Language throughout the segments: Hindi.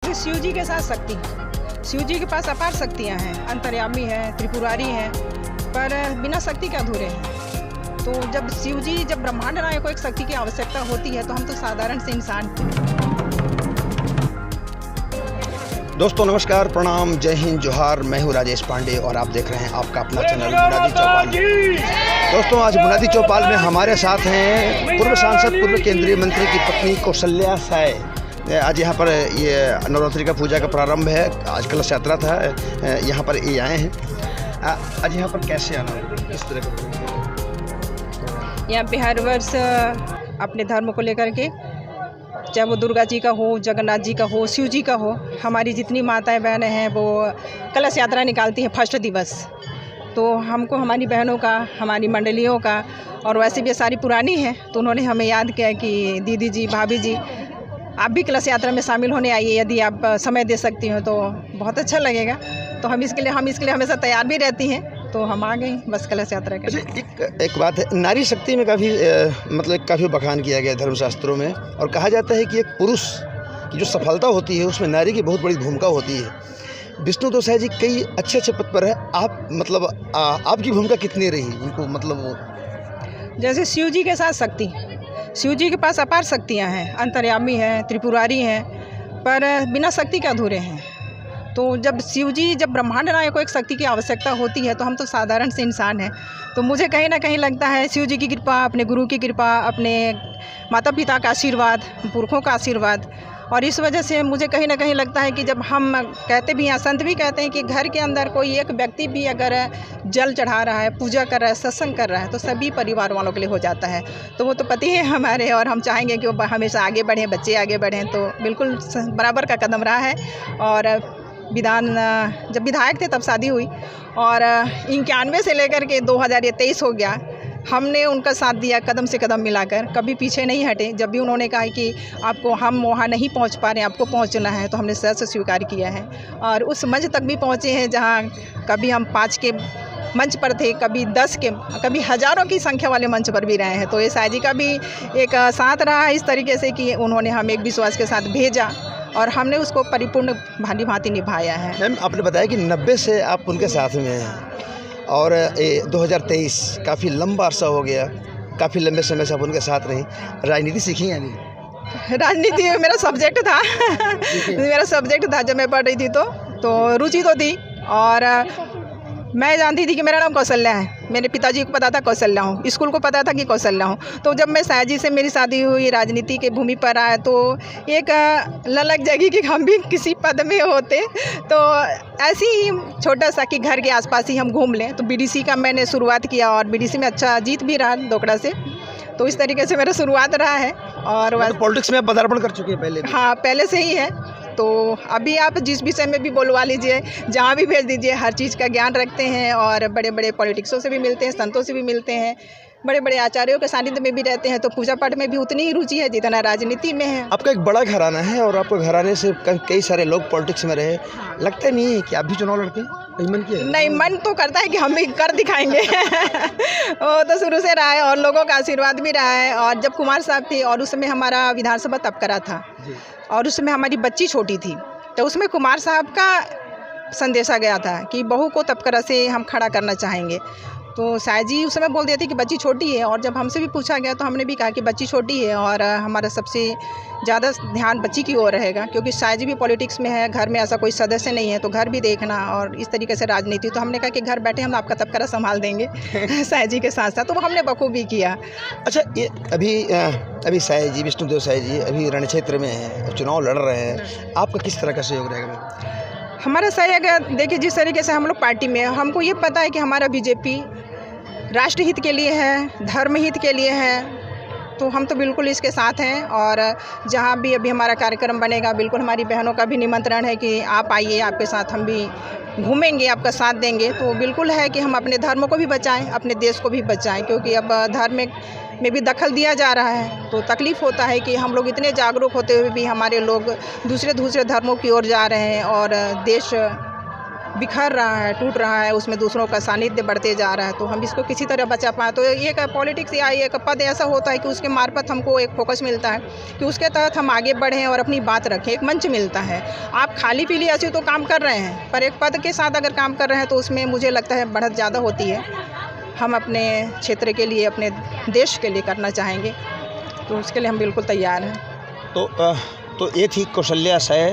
जैसे शिव जी के साथ शक्ति, शिव जी के पास अपार शक्तियाँ हैं, अंतर्यामी है, त्रिपुरारी है, पर बिना शक्ति के अधूरे हैं। तो जब शिव जी, जब ब्रह्मांड नायक को एक शक्ति की आवश्यकता होती है, तो हम तो साधारण से इंसान। दोस्तों नमस्कार, प्रणाम, जय हिंद, जोहार। मैं हूँ राजेश पांडे और आप देख रहे हैं आपका अपना चैनल बुनियादी चौपाल। दोस्तों आज बुनियादी चौपाल में हमारे साथ हैं पूर्व सांसद, पूर्व केंद्रीय मंत्री की पत्नी कौशल्या साय। आज यहाँ पर ये नवरात्रि का पूजा का प्रारंभ है, आज कलश यात्रा था, यहाँ पर ये आए हैं। आज यहाँ पर कैसे आना है, किस तरह का? यहाँ पे हर वर्ष अपने धर्म को लेकर के, चाहे वो दुर्गा जी का हो, जगन्नाथ जी का हो, शिव जी का हो, हमारी जितनी माताएं बहनें हैं वो कलश यात्रा निकालती हैं फर्स्ट दिवस। तो हमको हमारी बहनों का, हमारी मंडलियों का, और वैसे भी सारी पुरानी हैं, तो उन्होंने हमें याद किया कि दीदी जी, भाभी जी, आप भी कलश यात्रा में शामिल होने आइए, यदि आप समय दे सकती हो तो बहुत अच्छा लगेगा। तो हम इसके लिए हमेशा तैयार भी रहती हैं, तो हम आ गए बस कलश यात्रा के। एक बात है, नारी शक्ति में काफ़ी बखान किया गया धर्मशास्त्रों में, और कहा जाता है कि एक पुरुष की जो सफलता होती है उसमें नारी की बहुत बड़ी भूमिका होती है। विष्णु देव साय जी कई अच्छे पद पर है, आपकी भूमिका कितनी रही उनको? जैसे शिव जी के साथ शक्ति, शिव जी के पास अपार शक्तियाँ हैं, अंतर्यामी है, त्रिपुरारी हैं, पर बिना शक्ति के अधूरे हैं। तो जब शिव जी, जब ब्रह्मांड नायक को एक शक्ति की आवश्यकता होती है, तो हम तो साधारण से इंसान हैं। तो मुझे कहीं ना कहीं लगता है शिव जी की कृपा, अपने गुरु की कृपा, अपने माता पिता का आशीर्वाद, पुरखों का आशीर्वाद, और इस वजह से मुझे कहीं ना कहीं लगता है कि जब हम कहते भी हैं, संत भी कहते हैं कि घर के अंदर कोई एक व्यक्ति भी अगर जल चढ़ा रहा है, पूजा कर रहा है, सत्संग कर रहा है, तो सभी परिवार वालों के लिए हो जाता है। तो वो तो पति हैं हमारे, और हम चाहेंगे कि वो हमेशा आगे बढ़ें, बच्चे आगे बढ़ें। तो बिल्कुल बराबर का कदम रहा है। और जब विधायक थे तब शादी हुई, और 91 से लेकर के 2023 हो गया, हमने उनका साथ दिया कदम से कदम मिलाकर, कभी पीछे नहीं हटे। जब भी उन्होंने कहा कि आपको, हम वहाँ नहीं पहुँच पा रहे हैं, आपको पहुँचना है, तो हमने सहर्ष स्वीकार किया है, और उस मंच तक भी पहुँचे हैं जहाँ कभी हम 5 के मंच पर थे, कभी 10 के, कभी हज़ारों की संख्या वाले मंच पर भी रहे हैं। तो ये साय जी का भी एक साथ रहा है इस तरीके से कि उन्होंने हमें एक विश्वास के साथ भेजा, और हमने उसको परिपूर्ण भांति निभाया है। मैम, आपने बताया कि 90 से आप उनके साथ में हैं, और 2023 काफ़ी लंबा अरसा हो गया, काफ़ी लंबे समय से आप उनके साथ रही। राजनीति सीखी या नहीं? राजनीति मेरा सब्जेक्ट था मेरा सब्जेक्ट था जब मैं पढ़ रही थी, तो रुचि तो थी, और मैं जानती थी कि मेरा नाम कौशल्या है। मेरे पिताजी को पता था कौशल्या हूँ, स्कूल को पता था कि कौशल्या हूँ। तो जब मैं साय जी से मेरी शादी हुई, राजनीति के भूमि पर आया, तो एक ललक जगी कि हम भी किसी पद में होते। तो ऐसे ही छोटा सा कि घर के आसपास ही हम घूम लें। तो बीडीसी का मैंने शुरुआत किया, और बीडीसी में अच्छा जीत भी रहा दोकड़ा से। तो इस तरीके से मेरा शुरुआत रहा है। और पॉलिटिक्स में आप पदार्पण कर चुके हैं पहले भी? हाँ, पहले से ही है। तो अभी आप जिस विषय में भी बोलवा लीजिए, जहाँ भी भेज दीजिए, हर चीज़ का ज्ञान रखते हैं, और बड़े बड़े पॉलिटिक्सों से भी मिलते हैं, संतों से भी मिलते हैं, बड़े बड़े आचार्यों के सानिध्य में भी रहते हैं। तो पूजा पाठ में भी उतनी ही रुचि है जितना राजनीति में है। आपका एक बड़ा घराना है, और आपके घराने से कई सारे लोग पॉलिटिक्स में रहे। लगता नहीं है कि आप भी चुनाव लड़ते हैं? मन किया? नहीं, मन तो करता है कि हम भी कर दिखाएंगे वो तो शुरू से रहा है, और लोगों का आशीर्वाद भी रहा है। और जब कुमार साहब थे, और उस समय हमारा विधानसभा तबकरा था, और उस समय हमारी बच्ची छोटी थी, तो उसमें कुमार साहब का संदेशा गया था कि बहू को तबकरा से हम खड़ा करना चाहेंगे। तो साय जी उस समय बोल दिए थे कि बच्ची छोटी है, और जब हमसे भी पूछा गया तो हमने भी कहा कि बच्ची छोटी है, और हमारा सबसे ज़्यादा ध्यान बच्ची की ओर रहेगा, क्योंकि साय जी भी पॉलिटिक्स में है, घर में ऐसा कोई सदस्य नहीं है, तो घर भी देखना, और इस तरीके से राजनीति। तो हमने कहा कि घर बैठे हम आपका तबकरा संभाल देंगे साय जी के साथ साथ। तो वो हमने बखूबी किया। अच्छा, ये अभी साय जी, विष्णु देव साय जी अभी रण क्षेत्र में हैं, चुनाव लड़ रहे हैं, आपका किस तरह का सहयोग रहेगा? हमारा सहयोग, देखिए, जिस तरीके से हम लोग पार्टी में, हमको ये पता है कि हमारा बीजेपी राष्ट्र हित के लिए है, धर्म हित के लिए है, तो हम तो बिल्कुल इसके साथ हैं। और जहाँ भी अभी हमारा कार्यक्रम बनेगा, बिल्कुल हमारी बहनों का भी निमंत्रण है कि आप आइए, आपके साथ हम भी घूमेंगे, आपका साथ देंगे। तो बिल्कुल है कि हम अपने धर्म को भी बचाएं, अपने देश को भी बचाएं, क्योंकि अब धर्म में भी दखल दिया जा रहा है। तो तकलीफ़ होता है कि हम लोग इतने जागरूक होते हुए भी हमारे लोग दूसरे धर्मों की ओर जा रहे हैं, और बिखर रहा है, टूट रहा है, उसमें दूसरों का सानिध्य बढ़ते जा रहा है, तो हम इसको किसी तरह बचा पाएँ। तो ये एक पॉलिटिक्स या एक पद ऐसा होता है कि उसके मार्फत हमको एक फोकस मिलता है कि उसके तहत हम आगे बढ़ें और अपनी बात रखें, एक मंच मिलता है। आप खाली पीली ऐसे तो काम कर रहे हैं, पर एक पद के साथ अगर काम कर रहे हैं तो उसमें मुझे लगता है बढ़त ज़्यादा होती है। हम अपने क्षेत्र के लिए, अपने देश के लिए करना चाहेंगे, तो उसके लिए हम बिल्कुल तैयार हैं। तो ये थी कौशल्या साय,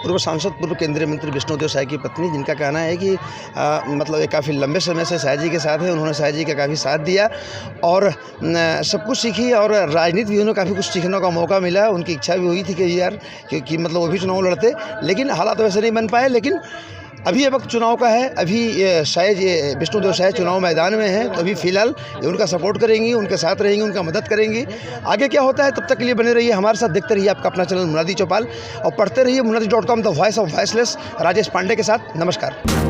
पूर्व सांसद, पूर्व केंद्रीय मंत्री विष्णुदेव साय की पत्नी, जिनका कहना है कि मतलब ये काफ़ी लंबे समय से साय जी के साथ है। उन्होंने साय जी का काफ़ी साथ दिया और सब कुछ सीखी और राजनीति भी उन्हें काफ़ी कुछ सीखने का मौका मिला। उनकी इच्छा भी हुई थी कि यार कि मतलब वो भी चुनाव लड़ते, लेकिन हालात वैसे नहीं बन पाए। लेकिन अभी ये वक्त चुनाव का है, अभी ये विष्णुदेव साय चुनाव मैदान में हैं, तो अभी फ़िलहाल ये उनका सपोर्ट करेंगी, उनके साथ रहेंगी, उनका मदद करेंगी। आगे क्या होता है तब तक के लिए बने रहिए हमारे साथ, देखते रहिए आपका अपना चैनल मुनादी चौपाल और पढ़ते रहिए munadi.com, the voice of voiceless, Rajesh Pandey के साथ। नमस्कार।